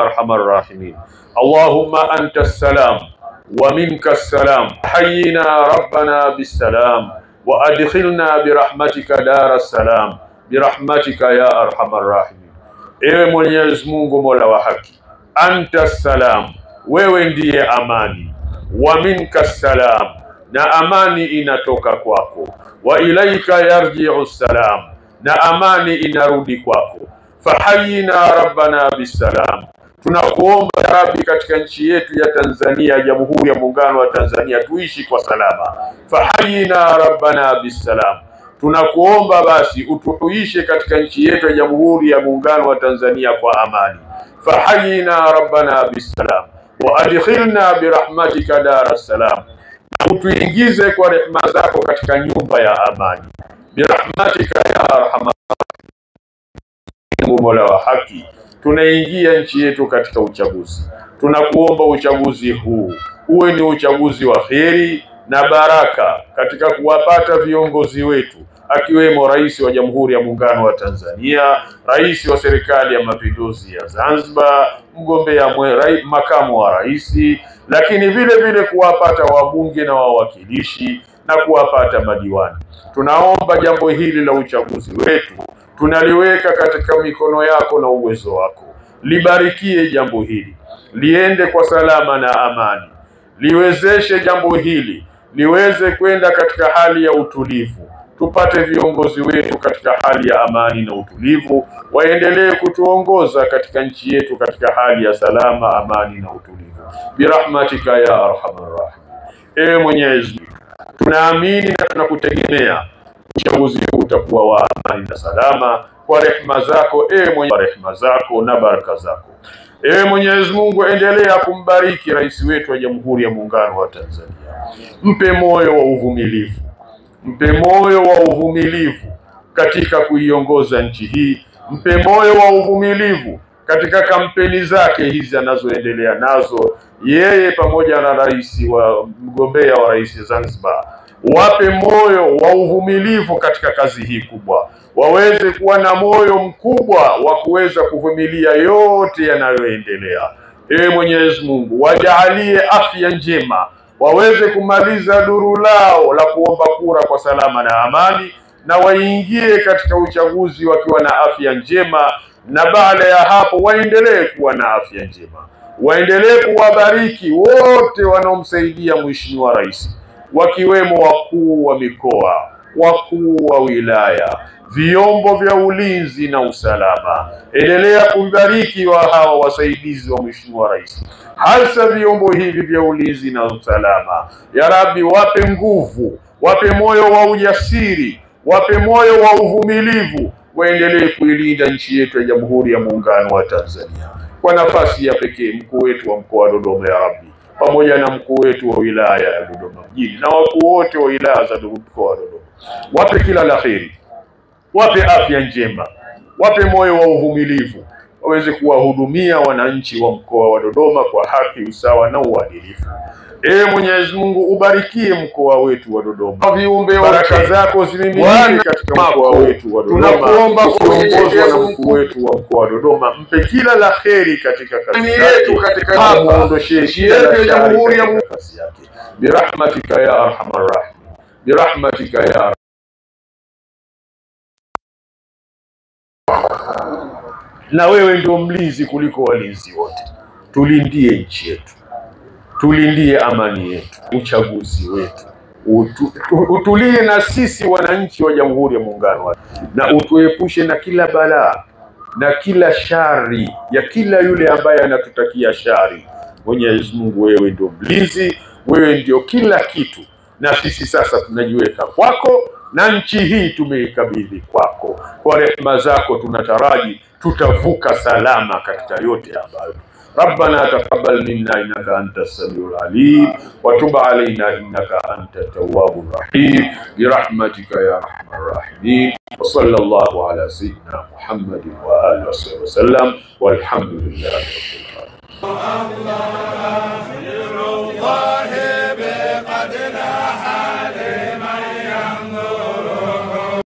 أرحم الراحمين. اللهم أنت السلام ومنك السلام، حينا ربنا بالسلام وأدخلنا برحمتك دار السلام برحمتك يا أرحم الراحمين. Ewe Mwenyezi Mungu Mola wa haki, anta salam, wewe ndiye amani, wa minka salam, na amani inatoka kwako, wa ilaika yarji'u salam, na amani inarudi kwako. Fahayina rabbana bisalam, tunakuomba ya Rabbi katika nchi yetu ya Tanzania, Jamhuri ya Muungano wa Tanzania, tuishi kwa salama. Fahayina rabbana bisalam, tunakuomba basi utuhuishe katika nchi yetu ya Jamhuri ya Muungano wa Tanzania kwa amani. Fahayina rabbana bisalam wa adkhilna birahmatika dar salam, na utuingize kwa rehema zako katika nyumba ya amani. Birahmatika ya arhamar rahimin. Mola wa haki, tunaingia nchi yetu katika uchaguzi. Tunakuomba uchaguzi huu uwe ni uchaguzi wa kheri na baraka katika kuwapata viongozi wetu, akiwemo Rais wa Jamhuri ya Muungano wa Tanzania, Rais wa Serikali ya Mapinduzi ya Zanzibar, mgombea makamu wa rais, lakini vile vile kuwapata wabunge na wawakilishi na kuwapata madiwani. Tunaomba jambo hili la uchaguzi wetu tunaliweka katika mikono yako na uwezo wako. Libarikie jambo hili, liende kwa salama na amani. Liwezeshe jambo hili liweze kwenda katika hali ya utulivu. Tupate viongozi wetu katika hali ya amani na utulivu, waendelee kutuongoza katika nchi yetu katika hali ya salama, amani na utulivu. Birahmatika ya arhamar rahimin. Ewe Mwenyezi Mungu, tunaamini na tunakutegemea uchaguzi huu utakuwa wa amani na salama kwa rehema zako, ewe Mwenyezi, rehema zako na baraka zako. Ewe Mwenyezi Mungu, endelea kumbariki rais wetu wa Jamhuri ya Muungano wa Tanzania. Mpe moyo wa uvumilivu, mpe moyo wa uvumilivu katika kuiongoza nchi hii. Mpe moyo wa uvumilivu katika kampeni zake hizi anazoendelea nazo yeye pamoja na mgombea wa rais Zanzibar. Wape moyo wa uvumilivu katika kazi hii kubwa, waweze kuwa na moyo mkubwa wa kuweza kuvumilia yote yanayoendelea. Ewe Mwenyezi Mungu, wajalie afya njema, waweze kumaliza duru lao la kuomba kura kwa salama na amani, na waingie katika uchaguzi wakiwa na afya njema, na baada ya hapo waendelee kuwa na afya njema. Waendelee kuwabariki wote wanaomsaidia Mheshimiwa Rais, wakiwemo wakuu wa mikoa, wakuu wa wilaya, vyombo vya ulinzi na usalama. Endelea kubariki hawa wasaidizi wa Mheshimiwa Rais, hasa vyombo hivi vya ulinzi na usalama. Ya Rabbi, wape nguvu, wape moyo wa ujasiri, wape moyo wa uvumilivu, waendelee kuilinda nchi yetu ya Jamhuri ya Muungano wa Tanzania. Kwa nafasi ya pekee mkuu wetu wa mkoa wa Dodoma, ya Rabbi, pamoja na mkuu wetu wa wilaya ya Dodoma mjini na wakuu wote wa wilaya za mkoa wa Dodoma, wape kila la kheri, wape afya njema, wape moyo wa uvumilivu, waweze kuwahudumia wananchi wa mkoa wa Dodoma kwa haki, usawa na uadilifu. Ewe Mwenyezi Mungu, ubarikie mkoa wetu wa Dodoma. Viumbe baraka zako zimiminika katika mkoa wetu wa Dodoma. Tunakuomba kuongozwa na mkuu wetu wa mkoa wa Dodoma, mpe kila la kheri katika kazi yetu, katika muondoshie shida ya Jamhuri ya Muungano yake. Birahmatika ya arhamar rahimin. Birahmatika ya na wewe ndio mlinzi kuliko walinzi wote. Tulindie nchi yetu, tulindie amani yetu, uchaguzi wetu, utulie na sisi wananchi wa Jamhuri ya Muungano, na utuepushe na kila balaa na kila shari ya kila yule ambaye anatutakia shari. Mwenyezi Mungu, wewe ndio mlinzi, wewe ndio kila kitu, na sisi sasa tunajiweka kwako na nchi hii tumeikabidhi kwako. Kwa rehema zako tunataraji tutavuka salama katika yote ambayo. Rabbana taqabbal minna innaka antas samiul alim wa tub alaina innaka antat tawwabur rahim birahmatika ya arhamar rahimin. Wa sallallahu ala sayyidina Muhammadin wa alihi wa sallam walhamdulillahi rabbil alamin.